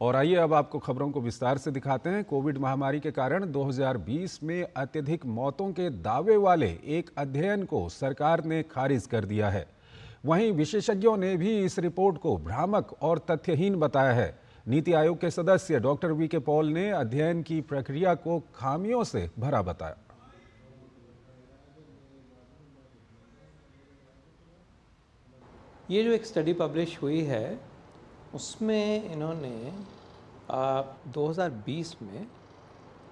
और आइए अब आपको खबरों को विस्तार से दिखाते हैं। कोविड महामारी के कारण 2020 में अत्यधिक मौतों के दावे वाले एक अध्ययन को सरकार ने खारिज कर दिया है। वहीं विशेषज्ञों ने भी इस रिपोर्ट को भ्रामक और तथ्यहीन बताया है। नीति आयोग के सदस्य डॉक्टर वी के पॉल ने अध्ययन की प्रक्रिया को खामियों से भरा बताया। ये जो एक स्टडी पब्लिश हुई है उसमें इन्होंने 2020 में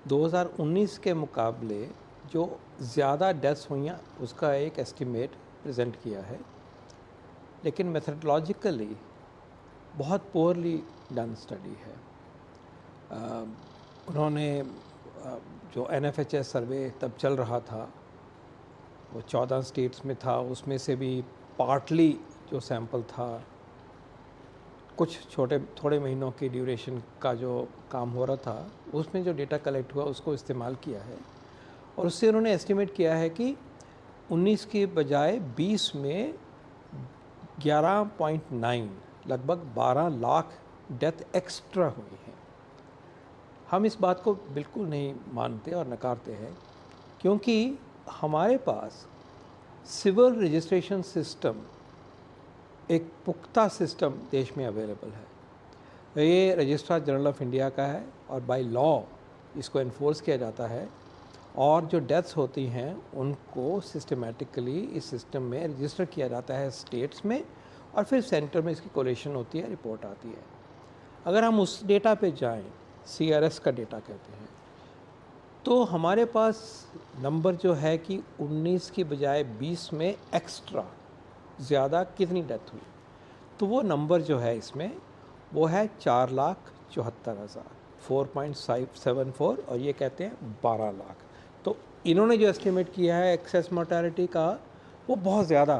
2019 के मुकाबले जो ज़्यादा डेथ्स हुई हैं उसका एक एस्टिमेट प्रेजेंट किया है, लेकिन मेथडोलॉजिकली बहुत पोअरली डन स्टडी है। उन्होंने जो NFHS सर्वे तब चल रहा था वो 14 स्टेट्स में था, उसमें से भी पार्टली जो सैंपल था, कुछ थोड़े महीनों की ड्यूरेशन का जो काम हो रहा था, उसमें जो डेटा कलेक्ट हुआ उसको इस्तेमाल किया है और उससे उन्होंने एस्टिमेट किया है कि 19 की बजाय 20 में 11.9 लगभग 12 लाख डेथ एक्स्ट्रा हुई हैं। हम इस बात को बिल्कुल नहीं मानते और नकारते हैं, क्योंकि हमारे पास सिविल रजिस्ट्रेशन सिस्टम एक पुख्ता सिस्टम देश में अवेलेबल है। ये रजिस्ट्रार जनरल ऑफ इंडिया का है और बाय लॉ इसको इन्फोर्स किया जाता है और जो डेथ्स होती हैं उनको सिस्टमेटिकली इस सिस्टम में रजिस्टर किया जाता है स्टेट्स में और फिर सेंटर में इसकी कोलेशन होती है, रिपोर्ट आती है। अगर हम उस डेटा पे जाएं, CRS का डेटा कहते हैं, तो हमारे पास नंबर जो है कि 19 की बजाय 20 में एक्स्ट्रा ज़्यादा कितनी डेथ हुई, तो वो नंबर जो है इसमें वो है 4,74,000 4.574 और ये कहते हैं 12 लाख। तो इन्होंने जो एस्टिमेट किया है एक्सेस मोर्टेलिटी का वो बहुत ज़्यादा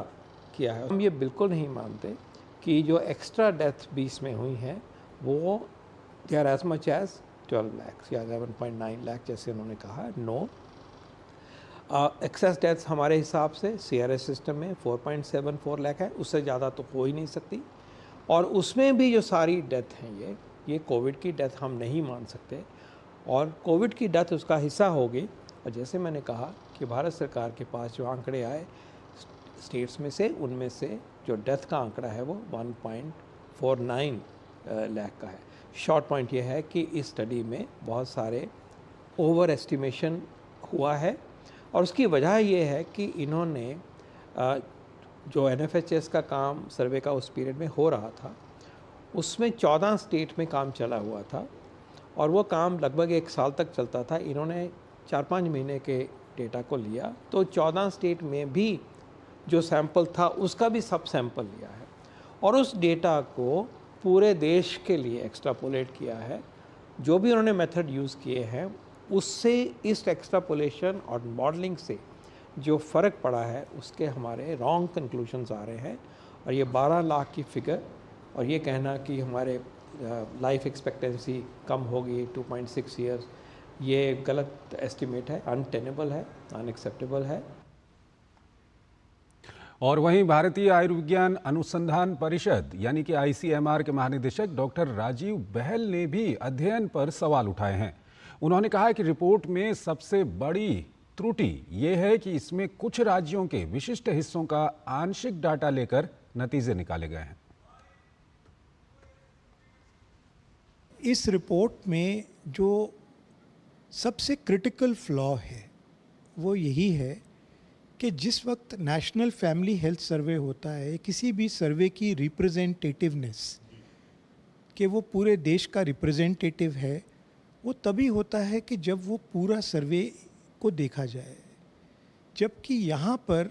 किया है। हम ये बिल्कुल नहीं मानते कि जो एक्स्ट्रा डेथ 20 में हुई हैं वो they are as much as 12 lakh या 11.9 लाख जैसे उन्होंने कहा। नो, एक्सेस डेथ्स हमारे हिसाब से CRS सिस्टम में 4.74 लाख है, उससे ज़्यादा तो हो ही नहीं सकती। और उसमें भी जो सारी डेथ हैं ये कोविड की डेथ हम नहीं मान सकते और कोविड की डेथ उसका हिस्सा होगी। और जैसे मैंने कहा कि भारत सरकार के पास जो आंकड़े आए स्टेट्स में से, उनमें से जो डेथ का आंकड़ा है वो 1.49 लाख का है। शॉर्ट पॉइंट ये है कि इस स्टडी में बहुत सारे ओवर एस्टिमेशन हुआ है और उसकी वजह ये है कि इन्होंने जो NFHS का काम सर्वे का उस पीरियड में हो रहा था उसमें 14 स्टेट में काम चला हुआ था और वो काम लगभग 1 साल तक चलता था। इन्होंने 4-5 महीने के डेटा को लिया तो 14 स्टेट में भी जो सैंपल था उसका भी सब सैंपल लिया है और उस डेटा को पूरे देश के लिए एक्स्ट्रापोलेट किया है। जो भी उन्होंने मेथड यूज़ किए हैं उससे इस एक्स्ट्रापोलेशन और मॉडलिंग से जो फ़र्क पड़ा है उसके हमारे रॉन्ग कंक्लूशंस आ रहे हैं और ये 12 लाख की फिगर और ये कहना कि हमारे लाइफ एक्सपेक्टेंसी कम होगी 2.6 ईयर्स, ये गलत एस्टिमेट है, अनटेनेबल है, अनएक्सेप्टेबल है। और वहीं भारतीय आयुर्विज्ञान अनुसंधान परिषद यानी कि ICMR के महानिदेशक डॉक्टर राजीव बहल ने भी अध्ययन पर सवाल उठाए हैं। उन्होंने कहा कि रिपोर्ट में सबसे बड़ी त्रुटि ये है कि इसमें कुछ राज्यों के विशिष्ट हिस्सों का आंशिक डाटा लेकर नतीजे निकाले गए हैं। इस रिपोर्ट में जो सबसे क्रिटिकल फ्लॉ है वो यही है कि जिस वक्त नेशनल फैमिली हेल्थ सर्वे होता है, किसी भी सर्वे की रिप्रेजेंटेटिवनेस कि वो पूरे देश का रिप्रेजेंटेटिव है, वो तभी होता है कि जब वो पूरा सर्वे को देखा जाए। जबकि यहाँ पर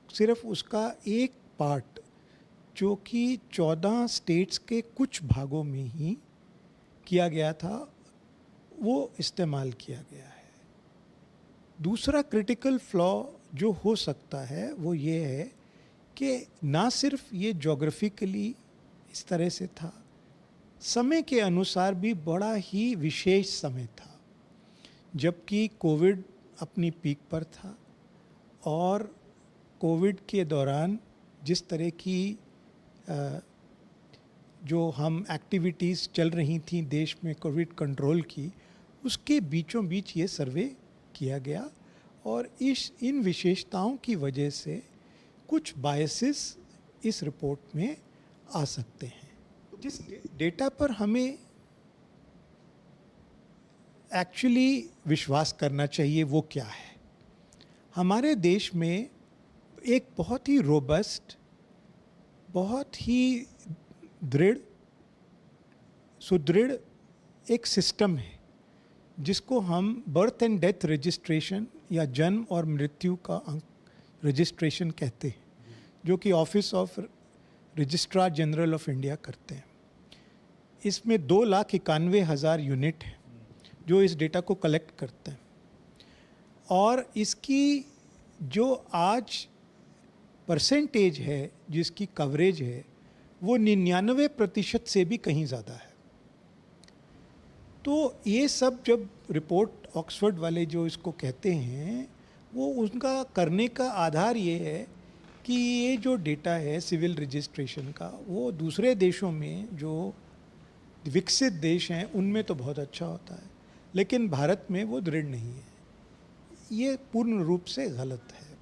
सिर्फ उसका एक पार्ट जो कि 14 स्टेट्स के कुछ भागों में ही किया गया था वो इस्तेमाल किया गया है। दूसरा क्रिटिकल फ्लॉ जो हो सकता है वो ये है कि ना सिर्फ ये ज्योग्राफिकली इस तरह से था, समय के अनुसार भी बड़ा ही विशेष समय था जबकि कोविड अपनी पीक पर था और कोविड के दौरान जिस तरह की जो हम एक्टिविटीज़ चल रही थी देश में कोविड कंट्रोल की, उसके बीचों बीच ये सर्वे किया गया और इन विशेषताओं की वजह से कुछ बायसेस इस रिपोर्ट में आ सकते हैं। जिस डेटा पर हमें एक्चुअली विश्वास करना चाहिए वो क्या है? हमारे देश में एक बहुत ही रोबस्ट, बहुत ही दृढ़, सुदृढ़ एक सिस्टम है जिसको हम बर्थ एंड डेथ रजिस्ट्रेशन या जन्म और मृत्यु का रजिस्ट्रेशन कहते हैं, जो कि office of registrar general of India करते हैं। इसमें 2,91,000 यूनिट हैं जो इस डेटा को कलेक्ट करते हैं और इसकी जो आज परसेंटेज है, जिसकी कवरेज है, वो 99% से भी कहीं ज़्यादा है। तो ये सब जब रिपोर्ट ऑक्सफोर्ड वाले जो इसको कहते हैं, वो उनका करने का आधार ये है कि ये जो डेटा है सिविल रजिस्ट्रेशन का, वो दूसरे देशों में जो विकसित देश हैं उनमें तो बहुत अच्छा होता है, लेकिन भारत में वो दृढ़ नहीं है। ये पूर्ण रूप से गलत है।